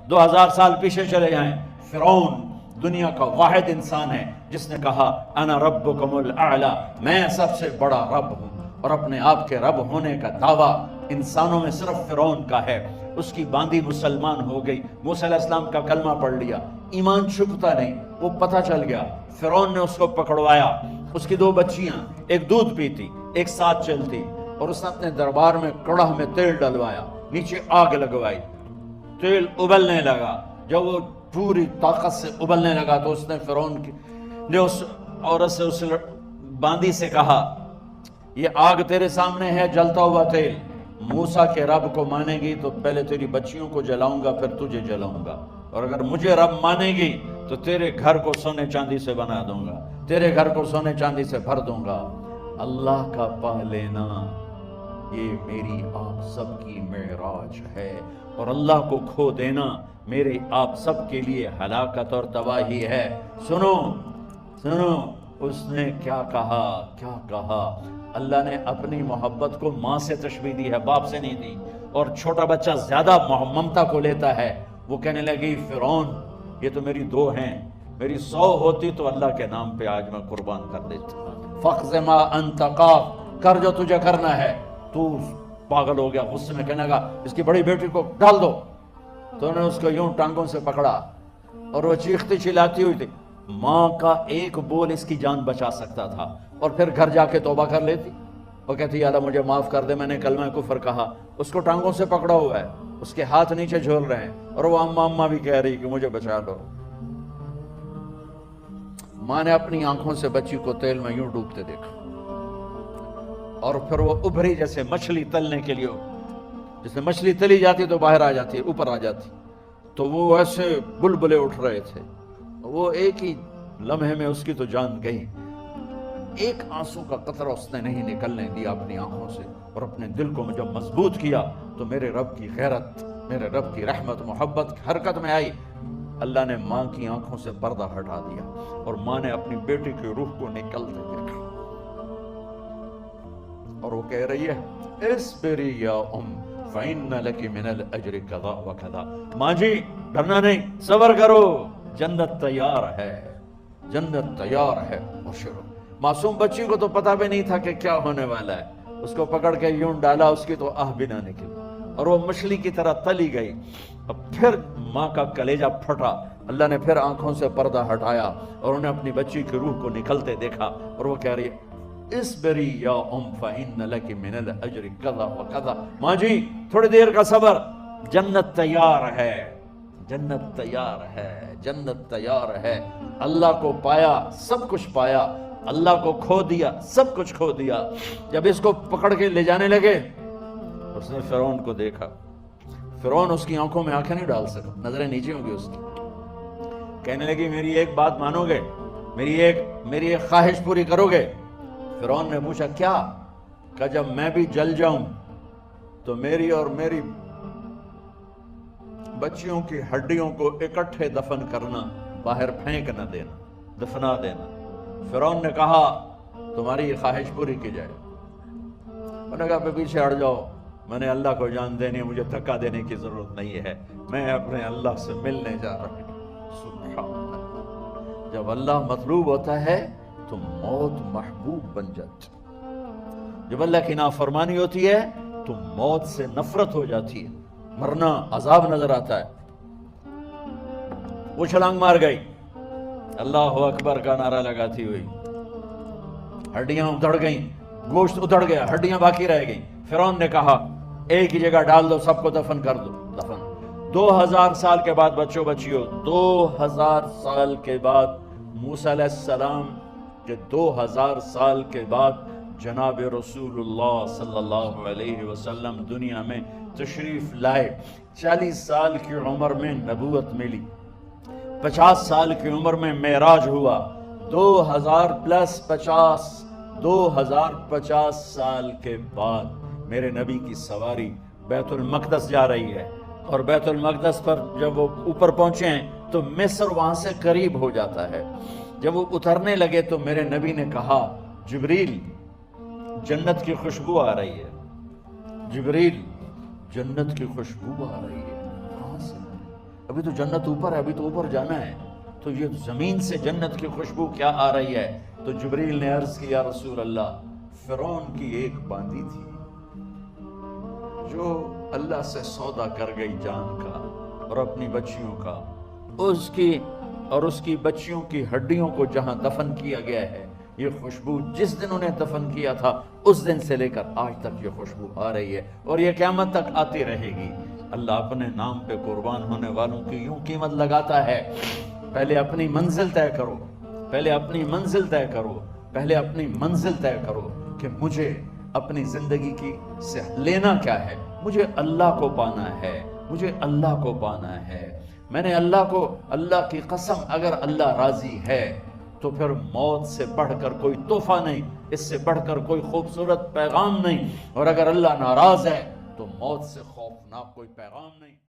2000 سال پیچھے چلے جائیں، فرعون دنیا کا واحد انسان ہے جس نے کہا انا ربکم الاعلی، میں سب سے بڑا رب ہوں، اور اپنے آپ کے رب ہونے کا دعویٰ انسانوں میں صرف فرعون کا ہے۔ اس کی باندی مسلمان ہو گئی، موسیٰ علیہ السلام کا کلمہ پڑھ لیا، ایمان چھپتا نہیں، وہ پتہ چل گیا، فرعون نے اس کو پکڑوایا، اس کی 2 بچیاں، ایک دودھ پیتی ایک ساتھ چلتی، اور اس نے اپنے دربار میں کڑاہ میں تیل ڈلوایا، نیچے آگ لگوائی، تیل ابلنے لگا، جب وہ پوری طاقت سے ابلنے لگا تو اس نے فرعون نے اس عورت سے، اس باندی سے کہا یہ آگ تیرے سامنے ہے، جلتا ہوا تیل، موسیٰ کے رب کو مانے گی تو پہلے تیری بچیوں کو جلاؤں گا پھر تجھے جلاؤں گا، اور اگر مجھے رب مانے گی تو تیرے گھر کو سونے چاندی سے بنا دوں گا، تیرے گھر کو سونے چاندی سے بھر دوں گا۔ اللہ کا پا لینا یہ میری آپ سب کی معراج ہے، اور اللہ کو کھو دینا میرے آپ سب کے لیے ہلاکت اور تباہی ہے۔ سنو سنو اس نے کیا کہا، کیا کہا۔ اللہ نے اپنی محبت کو ماں سے تشبیہ دی ہے، باپ سے نہیں دی، اور چھوٹا بچہ زیادہ ممتا کو لیتا ہے۔ وہ کہنے لگی فرعون یہ تو میری 2 ہیں، میری 100 ہوتی تو اللہ کے نام پہ آج میں قربان کر دیتا۔ فَاقْضِ مَا أَنْتَ قَاضٍ، کر جو تجھے کرنا ہے۔ تو پاگل ہو گیا، غصے میں کہنے لگا اس کی بڑی بیٹی کو ڈال دو۔ تو انہوں نے اس کو یوں ٹانگوں سے پکڑا، اور وہ چیختی چلاتی ہوئی تھی۔ ماں کا ایک بول اس کی جان بچا سکتا تھا، اور پھر گھر جا کے توبہ کر لیتی، وہ کہتی یا اللہ مجھے معاف کر دے، میں نے کلمہ کفر کہا۔ اس کو ٹانگوں سے پکڑا ہوا ہے، اس کے ہاتھ نیچے جھول رہے ہیں، اور وہ اماں اماں بھی کہہ رہی کہ مجھے بچا لو۔ ماں نے اپنی آنکھوں سے بچی کو تیل میں یوں ڈوبتے دیکھا، اور پھر وہ ابھری جیسے مچھلی تلنے کے لیے، جیسے مچھلی تلی جاتی تو باہر آ جاتی، اوپر آ جاتی، تو وہ ایسے بلبلے اٹھ رہے تھے۔ وہ ایک ہی لمحے میں اس کی تو جان گئی، ایک آنسو کا قطرہ اس نے نہیں نکلنے دیا اپنی آنکھوں سے، اور اپنے دل کو جب مضبوط کیا تو میرے رب کی غیرت، میرے رب کی رحمت محبت حرکت میں آئی۔ اللہ نے ماں کی آنکھوں سے پردہ ہٹا دیا، اور ماں نے اپنی بیٹی کی روح کو نکلتے دیکھا، اور وہ کہہ رہی ہے اصبری یا ام فإن لك من الأجر كذا وكذا، ماں جی ڈرنا نہیں، صبر کرو، جنت تیار ہے، جنت تیار ہے، بشرو۔ معصوم بچی کو تو پتہ بھی نہیں تھا کہ کیا ہونے والا ہے، اس کو پکڑ کے یوں ڈالا، اس کی تو آہ بھی نہ نکلی، اور وہ مچھلی کی طرح تلی گئی۔ اب پھر ماں کا کلیجہ پھٹا، اللہ نے پھر آنکھوں سے پردہ ہٹایا، اور انہیں اپنی بچی کی روح کو نکلتے دیکھا، اور وہ کہہ رہی ہے اصبری یا ام فإن لك من الأجر كذا وكذا، ماں جی تھوڑی دیر کا صبر، جنت تیار ہے، جنت تیار ہے، جنت تیار ہے۔ اللہ کو پایا سب کچھ پایا، اللہ کو کھو دیا سب کچھ کھو دیا۔ جب اس کو پکڑ کے لے جانے لگے، اس نے فرعون کو دیکھا، فرعون اس کی آنکھوں میں آنکھیں نہیں ڈال سکا، نظریں نیچے ہوں گی اس کی۔ کہنے لگی میری ایک بات مانو گے، میری ایک خواہش پوری کرو گے؟ فرعون نے پوچھا کیا؟ کہ جب میں بھی جل جاؤں تو میری اور میری بچیوں کی ہڈیوں کو اکٹھے دفن کرنا، باہر پھینک نہ دینا، دفنا دینا۔ فرعون نے کہا تمہاری یہ خواہش پوری کی جائے۔ انہوں نے کہا پہ پیچھے ہٹ جاؤ، میں نے اللہ کو جان دینی ہے، مجھے دھکا دینے کی ضرورت نہیں ہے، میں اپنے اللہ سے ملنے جا رہا ہوں۔ سبحان اللہ، جب اللہ مطلوب ہوتا ہے تو موت محبوب بن جاتی، جب اللہ کی نافرمانی ہوتی ہے تو موت سے نفرت ہو جاتی ہے، مرنا عذاب نظر آتا ہے۔ وہ چھلانگ مار گئی، اللہ اکبر کا نعرہ لگاتی ہوئی، ہڈیاں ادھڑ گئیں، گوشت ادھڑ گیا، ہڈیاں باقی رہ گئیں۔ فرعون نے کہا ایک ہی جگہ ڈال دو، سب کو دفن کر دو، دفن۔ 2000 سال کے بعد بچوں بچیوں، 2000 سال کے بعد موسیٰ علیہ السلام کہ 2000 سال کے بعد جناب رسول اللہ صلی اللہ علیہ وسلم دنیا میں تشریف لائے۔ 40 سال کی عمر میں نبوت ملی، 50 سال کی عمر میں معراج ہوا، 2050 سال کے بعد میرے نبی کی سواری بیت المقدس جا رہی ہے، اور بیت المقدس پر جب وہ اوپر پہنچے ہیں تو مصر وہاں سے قریب ہو جاتا ہے۔ جب وہ اترنے لگے تو میرے نبی نے کہا جبریل جنت کی خوشبو آ رہی ہے، جبریل جنت کی خوشبو آ رہی ہے، کہاں سے؟ ابھی تو جنت اوپر ہے، ابھی تو اوپر جانا ہے، تو یہ زمین سے جنت کی خوشبو کیا آ رہی ہے؟ تو جبریل نے عرض کی یا رسول اللہ، فرعون کی ایک باندی تھی جو اللہ سے سودا کر گئی جان کا اور اپنی بچیوں کا، اس کی اور اس کی بچیوں کی ہڈیوں کو جہاں دفن کیا گیا ہے، یہ خوشبو جس دن انہیں دفن کیا تھا اس دن سے لے کر آج تک یہ خوشبو آ رہی ہے اور یہ قیامت تک آتی رہے گی۔ اللہ اپنے نام پہ قربان ہونے والوں کی یوں قیمت لگاتا ہے، پہلے اپنی منزل طے کرو، پہلے اپنی منزل طے کرو، پہلے اپنی منزل طے کرو کہ مجھے اپنی زندگی کی سے لینا کیا ہے؟ مجھے اللہ کو پانا ہے، مجھے اللہ کو پانا ہے۔ میں نے اللہ کی قسم، اگر اللہ راضی ہے تو پھر موت سے بڑھ کر کوئی تحفہ نہیں، اس سے بڑھ کر کوئی خوبصورت پیغام نہیں، اور اگر اللہ ناراض ہے تو موت سے خوفناک کوئی پیغام نہیں۔